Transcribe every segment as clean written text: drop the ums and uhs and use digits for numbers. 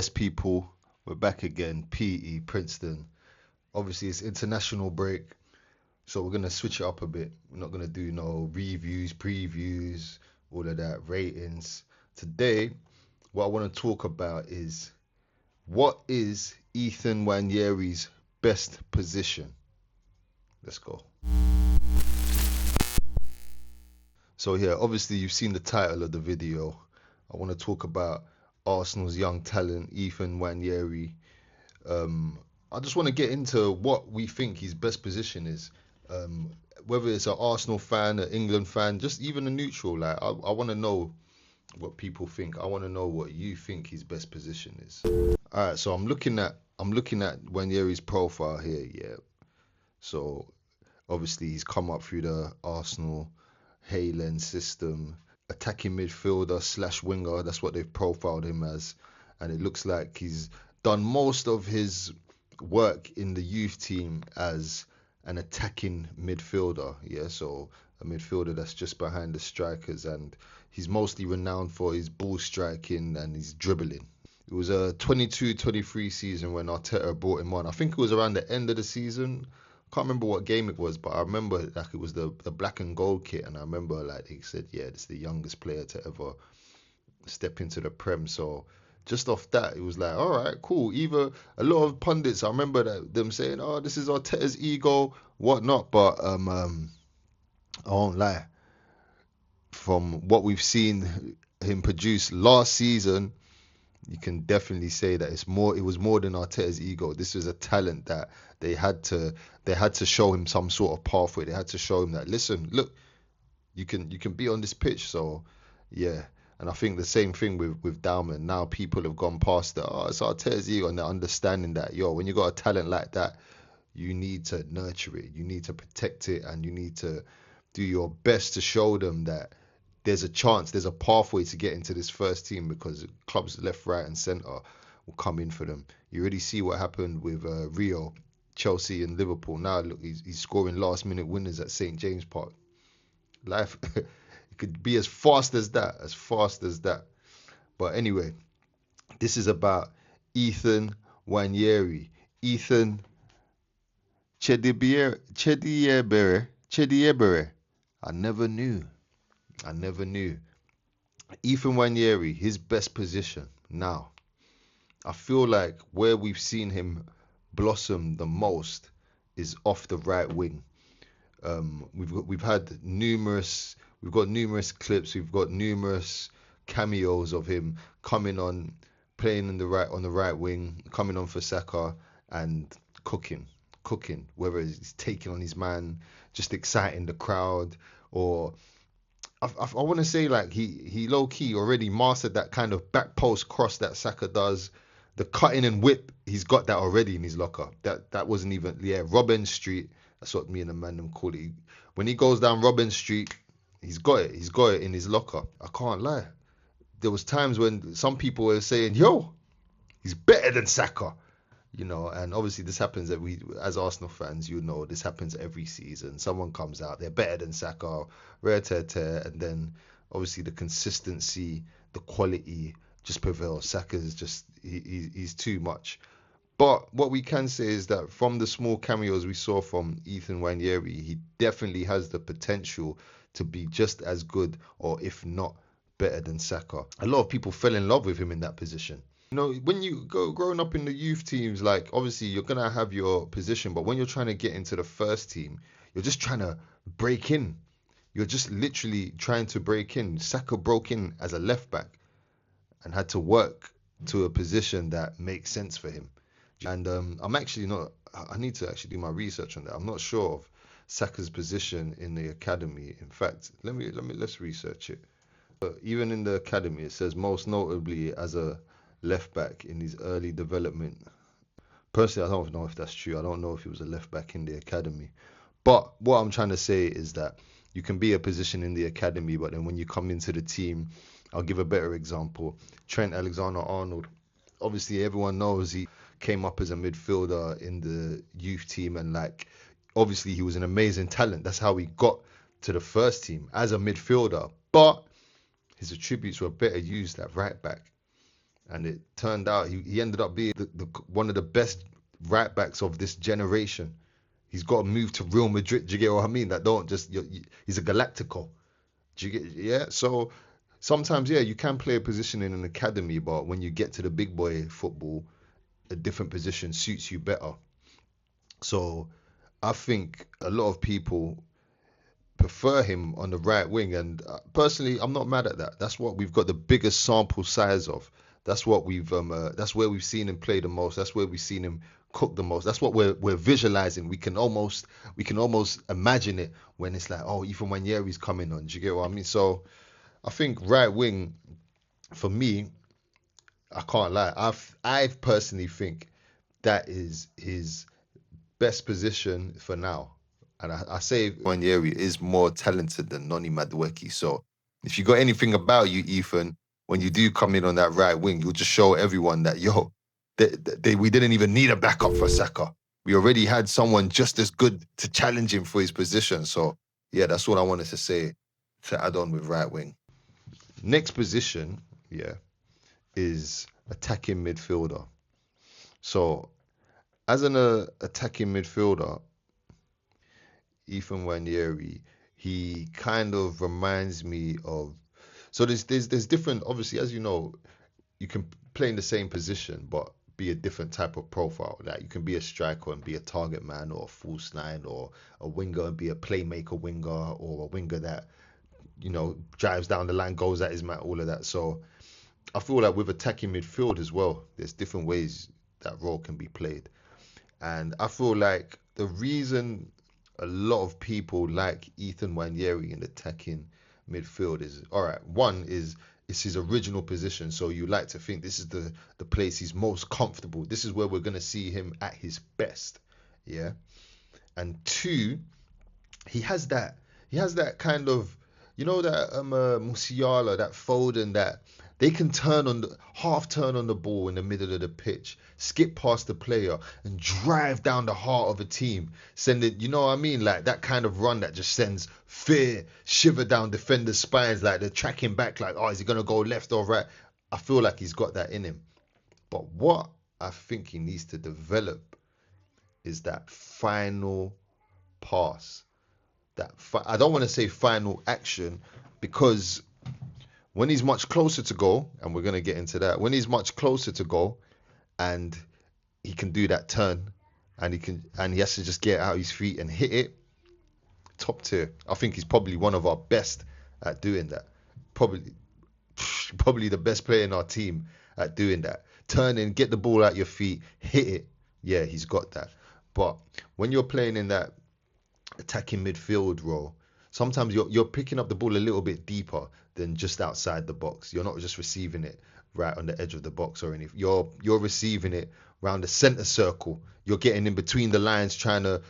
Yes, people, we're back again. PE, Princeton. Obviously, it's international break, so we're gonna switch it up a bit. We're not gonna do no reviews, previews, all of that, ratings. Today, what I want to talk about is what is Ethan Nwaneri's best position? Let's go. So here, obviously, you've seen the title of the video. I want to talk about Arsenal's young talent, Ethan Nwaneri. I just want to get into what we think his best position is. Um, Whether it's an Arsenal fan, an England fan, just even a neutral. Like I want to know what people think. I want to know what you think his best position is. All right, so I'm looking at Nwaneri's profile here. Yeah, so obviously he's come up through the Arsenal Haylen system, attacking midfielder slash winger. That's what they've profiled him as, and it looks like he's done most of his work in the youth team as an attacking midfielder. Yeah, so a midfielder that's just behind the strikers, and he's mostly renowned for his ball striking and his dribbling. It was a 22-23 season when Arteta brought him on. I think it was around the end of the season. Can't remember what game it was, but I remember like it was the black and gold kit, and I remember like they said, yeah, this is the youngest player to ever step into the Prem. So just off that, it was like, all right, cool. Either a lot of pundits, I remember them saying, oh, this is Arteta's ego, whatnot. But I won't lie. From what we've seen him produce last season, you can definitely say that it's more. It was more than Arteta's ego. This was a talent that they had to show him some sort of pathway. They had to show him that, listen, look, you can be on this pitch. So yeah, and I think the same thing with Dauman. Now people have gone past that. Oh, it's Arteta's ego, and they're understanding that, yo, when you got a talent like that, you need to nurture it, you need to protect it, and you need to do your best to show them that there's a chance, there's a pathway to get into this first team, because clubs left, right, and centre will come in for them. You already see what happened with Rio, Chelsea, and Liverpool. Now look, he's scoring last-minute winners at St James Park. Life, it could be as fast as that, as fast as that. But anyway, this is about Ethan Nwaneri. Ethan Chediebere. I never knew. Ethan Nwaneri, his best position. Now, I feel like where we've seen him blossom the most is off the right wing. We've got numerous clips, we've got numerous cameos of him coming on, playing on the right wing, coming on for Saka and cooking, whether he's taking on his man, just exciting the crowd, or I want to say like he low key already mastered that kind of back post cross that Saka does. The cutting and whip, he's got that already in his locker. That wasn't even, yeah, Robin Street. That's what me and the man them call it. When he goes down Robin Street, he's got it. He's got it in his locker. I can't lie. There was times when some people were saying, yo, he's better than Saka. And obviously this happens as Arsenal fans, this happens every season. Someone comes out, they're better than Saka, and then obviously the consistency, the quality just prevails. Saka's just, he's too much. But what we can say is that from the small cameos we saw from Ethan Nwaneri, he definitely has the potential to be just as good, or if not better than Saka. A lot of people fell in love with him in that position. When you growing up in the youth teams, like obviously you're gonna have your position, but when you're trying to get into the first team, you're just trying to break in. You're just literally trying to break in. Saka broke in as a left back and had to work to a position that makes sense for him. And I'm actually not. I need to actually do my research on that. I'm not sure of Saka's position in the academy. In fact, let's research it. But even in the academy, it says most notably as a left back in his early development. Personally, I don't know if that's true. I don't know if he was a left back in the academy. But what I'm trying to say is that you can be a position in the academy, but then when you come into the team, I'll give a better example. Trent Alexander-Arnold. Obviously, everyone knows he came up as a midfielder in the youth team, and obviously he was an amazing talent. That's how he got to the first team as a midfielder. But his attributes were better used at right back. and it turned out he ended up being one of the best right backs of this generation. He's got to move to Real Madrid. Do you get what I mean? That don't just he's a Galactico. Do you get, yeah? So sometimes, yeah, you can play a position in an academy, but when you get to the big boy football, a different position suits you better. So I think a lot of people prefer him on the right wing, and personally, I'm not mad at that. That's what we've got the biggest sample size of. That's where we've seen him play the most. That's where we've seen him cook the most. That's what we're visualizing. We can almost imagine it when it's like, oh, even when Yeri's coming on. Do you get what I mean? So I think right wing for me, I can't lie. I personally think that is his best position for now. And I say Nwaneri is more talented than Noni Madueke. So if you got anything about you, Ethan, when you do come in on that right wing, you'll just show everyone that, yo, we didn't even need a backup for Saka. We already had someone just as good to challenge him for his position. So, yeah, that's what I wanted to say to add on with right wing. Next position, yeah, is attacking midfielder. So, as an attacking midfielder, Ethan Nwaneri, he kind of reminds me of. So there's different. Obviously, as you know, you can play in the same position, but be a different type of profile. Like you can be a striker and be a target man, or a false nine, or a winger and be a playmaker winger, or a winger that drives down the line, goes at his man, all of that. So I feel like with attacking midfield as well, there's different ways that role can be played. And I feel like the reason a lot of people like Ethan Nwaneri in attacking midfield is all right. One is it's his original position, so you like to think this is the place he's most comfortable. This is where we're gonna see him at his best, yeah. And two, he has that kind of that Musiala, that Foden, that they can half turn on the ball in the middle of the pitch, skip past the player and drive down the heart of a team, send it, you know what I mean, like that kind of run that just sends fear, shiver down defenders' spines, like they're tracking back, like, oh, is he gonna go left or right? I feel like he's got that in him. But what I think he needs to develop is that final pass. I don't want to say final action, because when he's much closer to goal, and we're going to get into that, when he's much closer to goal and he can do that turn, and he has to just get out his feet and hit it, top tier. I think he's probably one of our best at doing that. Probably probably the best player in our team at doing that. Turning, get the ball out your feet, hit it. Yeah, he's got that. But when you're playing in that attacking midfield role, sometimes you're picking up the ball a little bit deeper than just outside the box. You're not just receiving it right on the edge of the box or anything. You're receiving it around the center circle. You're getting in between the lines, trying to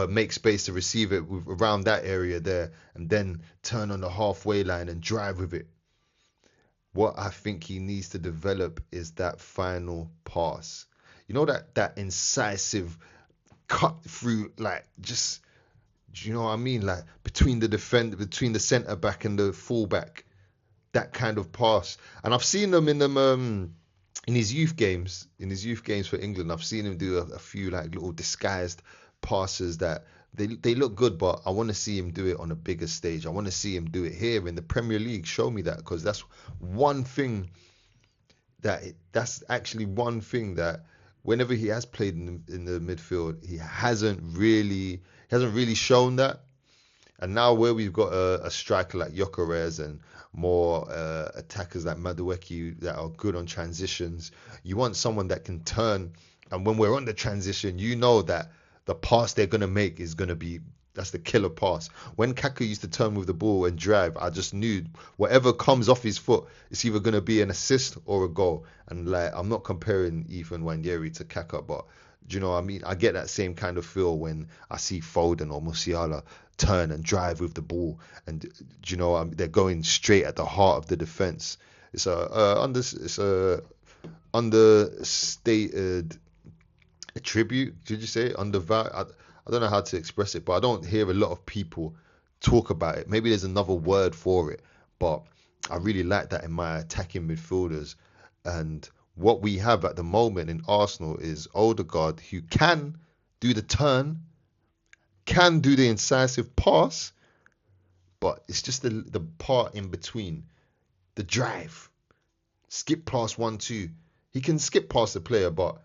make space to receive it around that area there, and then turn on the halfway line and drive with it. What I think he needs to develop is that final pass. That incisive cut through, like, just, do you know what I mean? Like between the centre back and the full back, that kind of pass. And I've seen them in his youth games for England. I've seen him do a few like little disguised passes that they look good, but I want to see him do it on a bigger stage. I want to see him do it here in the Premier League. Show me that, because one thing that's actually one thing that whenever he has played in the midfield, he hasn't really shown that. And now where we've got a striker like Gyökeres and more attackers like Madueke that are good on transitions, you want someone that can turn. And when we're on the transition, you know that the pass they're going to make is going to be, that's the killer pass. When Kaka used to turn with the ball and drive, I just knew whatever comes off his foot, it's either going to be an assist or a goal. And like, I'm not comparing Ethan Nwaneri to Kaka, but do you know what I mean? I get that same kind of feel when I see Foden or Musiala turn and drive with the ball, and do you know what I mean? They're going straight at the heart of the defense. It's a understated tribute. Did you say undervalued? I don't know how to express it, but I don't hear a lot of people talk about it. Maybe there's another word for it, but I really like that in my attacking midfielders. And what we have at the moment in Arsenal is Odegaard, who can do the turn, can do the incisive pass, but it's just the part in between, the drive, skip past 1-2. He can skip past the player, but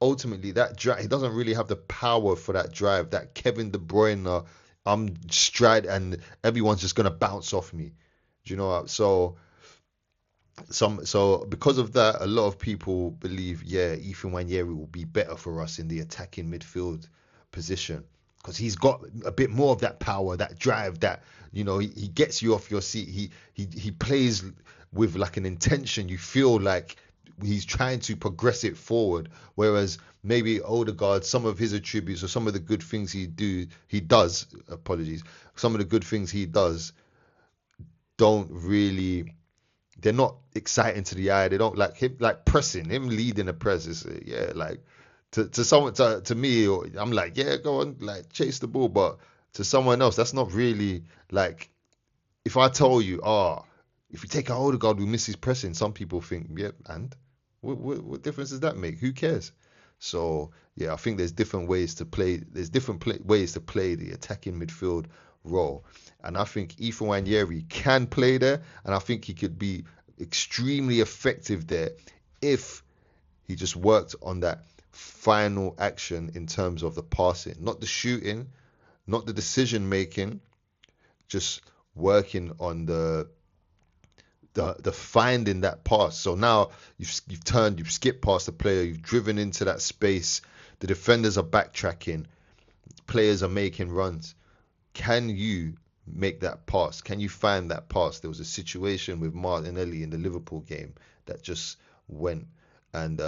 ultimately that drive, he doesn't really have the power for that drive. That Kevin De Bruyne, I'm stride and everyone's just gonna bounce off me. Do you know what? So because of that, a lot of people believe, yeah, Ethan Nwaneri will be better for us in the attacking midfield position because he's got a bit more of that power, that drive, that he gets you off your seat. He plays with like an intention. You feel like he's trying to progress it forward. Whereas maybe Odegaard, some of his attributes or some of the good things he does. Apologies. Some of the good things he does don't really, they're not exciting to the eye. They don't like him, like pressing him, leading the press. Is yeah, like to someone, to me, I'm like, yeah, go on, like chase the ball. But to someone else, that's not really like, if I tell you, if you take a Odegaard who misses pressing, some people think, yep, and what difference does that make? Who cares? So yeah, I think there's different ways to play. There's ways to play the attacking midfield role, and I think Ethan Nwaneri can play there, and I think he could be extremely effective there if he just worked on that final action in terms of the passing, not the shooting, not the decision making, just working on the finding that pass. So now you've skipped past the player, you've driven into that space, the defenders are backtracking, players are making runs. Can you make that pass? Can you find that pass? There was a situation with Martinelli in the Liverpool game that just went, and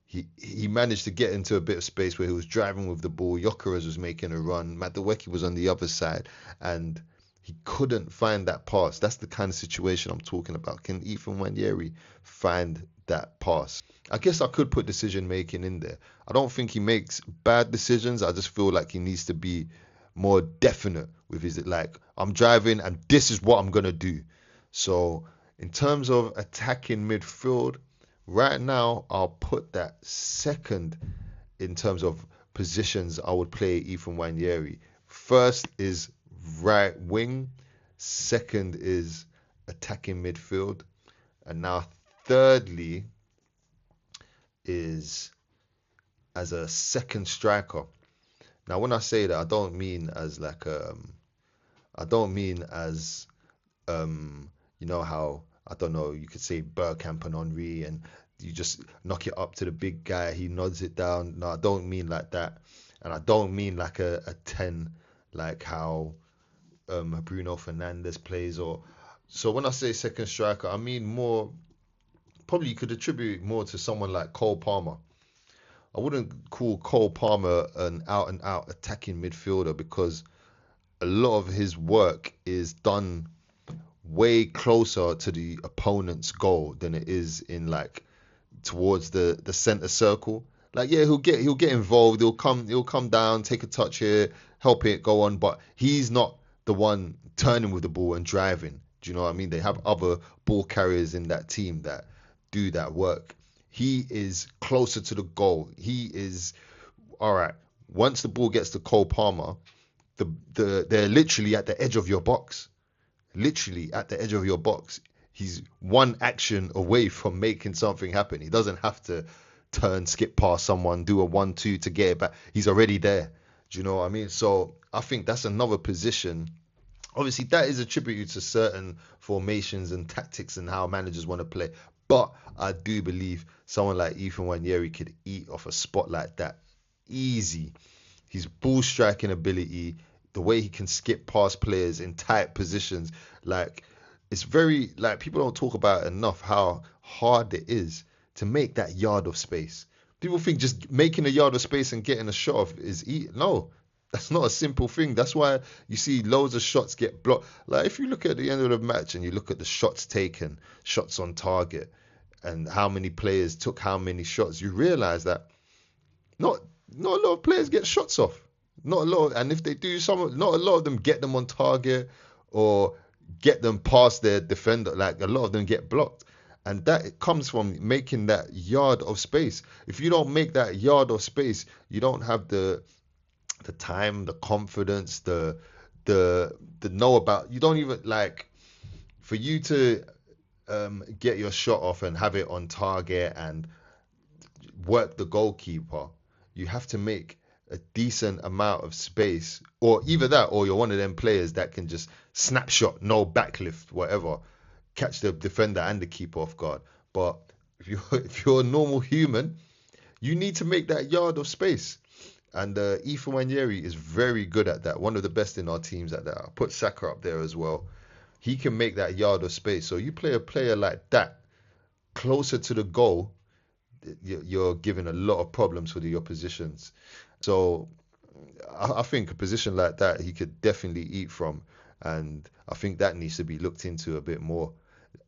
he managed to get into a bit of space where he was driving with the ball. Gyökeres was making a run. Madueke was on the other side, and he couldn't find that pass. That's the kind of situation I'm talking about. Can Ethan Nwaneri find that pass? I guess I could put decision making in there. I don't think he makes bad decisions. I just feel like he needs to be more definite with his, like, I'm driving and this is what I'm gonna do. So in terms of attacking midfield, right now I'll put that second in terms of positions I would play Ethan Nwaneri. First is right wing, second is attacking midfield, and now thirdly is as a second striker. Now when I say that, I don't mean as like I don't mean as how, I don't know, you could say Bergkamp and Henry and you just knock it up to the big guy, he nods it down. No, I don't mean like that. And I don't mean like a 10 like how Bruno Fernandes plays. Or so when I say second striker, I mean more, probably you could attribute more to someone like Cole Palmer. I wouldn't call Cole Palmer an out and out attacking midfielder because a lot of his work is done way closer to the opponent's goal than it is in like towards the center circle. Like yeah, he'll get involved, he'll come down, take a touch here, help it go on, but he's not the one turning with the ball and driving. Do you know what I mean? They have other ball carriers in that team that do that work. He is closer to the goal. He is all right. Once the ball gets to Cole Palmer, they're literally at the edge of your box. Literally at the edge of your box. He's one action away from making something happen. He doesn't have to turn, skip past someone, do a 1-2 to get it back. He's already there. Do you know what I mean? So I think that's another position. Obviously, that is attributed to certain formations and tactics and how managers want to play. But I do believe someone like Ethan Nwaneri could eat off a spot like that easy. His ball striking ability, the way he can skip past players in tight positions, like it's very, like, people don't talk about enough how hard it is to make that yard of space. People think just making a yard of space and getting a shot off is no, that's not a simple thing. That's why you see loads of shots get blocked. Like if you look at the end of the match and you look at the shots taken, shots on target, and how many players took how many shots, you realize that not a lot of players get shots off. Not a lot, and if they do, not a lot of them get them on target or get them past their defender. Like a lot of them get blocked, And that it comes from making that yard of space. If you don't make that yard of space, you don't have the time, the confidence, the know about. You don't even like for you to get your shot off and have it on target and work the goalkeeper. You have to make a decent amount of space, or either that, or you're one of them players that can just snapshot, no backlift, whatever, catch the defender and the keeper off guard. But if you're a normal human, you need to make that yard of space. And Ethan Nwaneri is very good at that. One of the best in our teams at that. I'll put Saka up there as well. He can make that yard of space. So you play a player like that closer to the goal, you're giving a lot of problems for the oppositions. So I think a position like that he could definitely eat from, and I think that needs to be looked into a bit more.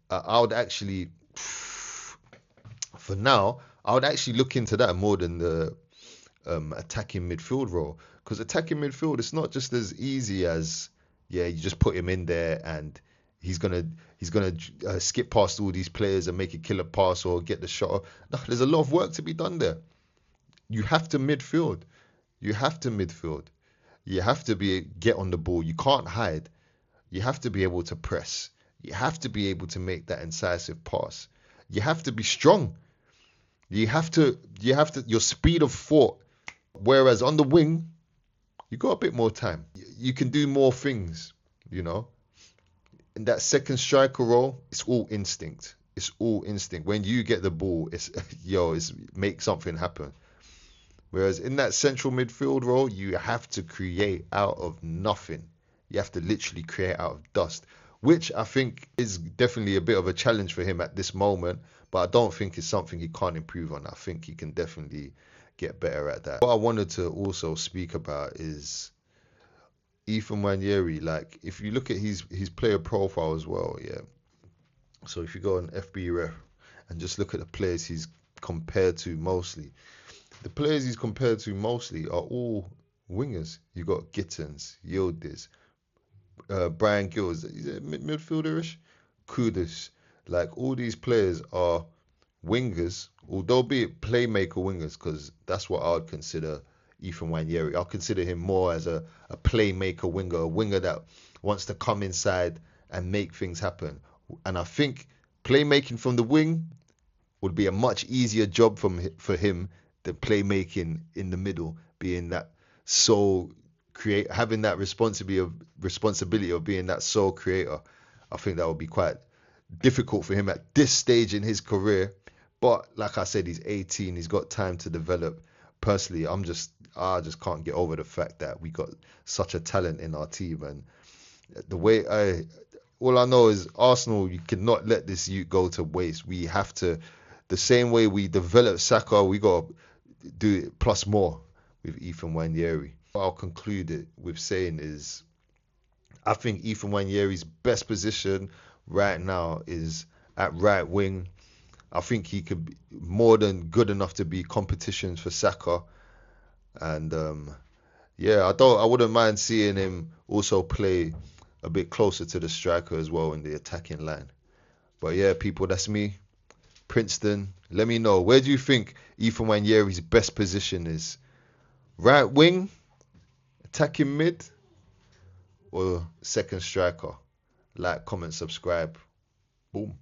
I would actually, for now, I would actually look into that more than the attacking midfield role, because attacking midfield it's not just as easy as yeah you just put him in there and he's gonna skip past all these players and make a killer pass or get the shot. No, there's a lot of work to be done there. You have to midfield. You have to midfield. You have to get on the ball. You can't hide. You have to be able to press. You have to be able to make that incisive pass. You have to be strong. Your speed of thought. Whereas on the wing, you got a bit more time. You can do more things, you know. In that second striker role, it's all instinct. It's all instinct. When you get the ball, it's make something happen. Whereas in that central midfield role, you have to create out of nothing. You have to literally create out of dust, which I think is definitely a bit of a challenge for him at this moment. But I don't think it's something he can't improve on. I think he can definitely get better at that. What I wanted to also speak about is Ethan Nwaneri. Like, if you look at his player profile as well, yeah. So if you go on FBref and just look at the players he's compared to mostly, the players he's compared to mostly are all wingers. You got Gittins, Yildiz, Brian Gills, is it midfielderish? Kudus. Like, all these players are wingers, although be it playmaker wingers, because that's what I would consider Ethan Nwaneri. I'll consider him more as a playmaker winger, a winger that wants to come inside and make things happen. And I think playmaking from the wing would be a much easier job for him than playmaking in the middle, being that having that responsibility of being that sole creator. I think that would be quite difficult for him at this stage in his career. But like I said, he's 18. He's got time to develop. Personally, I just can't get over the fact that we got such a talent in our team. And all I know is Arsenal, you cannot let this youth go to waste. We have to, the same way we develop Saka, we got to do it plus more with Ethan Nwaneri. What I'll conclude it with saying is, I think Ethan Nwaneri's best position right now is at right wing. I think he could be more than good enough to be competition for Saka. And I wouldn't mind seeing him also play a bit closer to the striker as well in the attacking line. But yeah, people, that's me. Princeton, let me know. Where do you think Ethan Nwaneri's best position is? Right wing, attacking mid, or second striker? Like, comment, subscribe. Boom.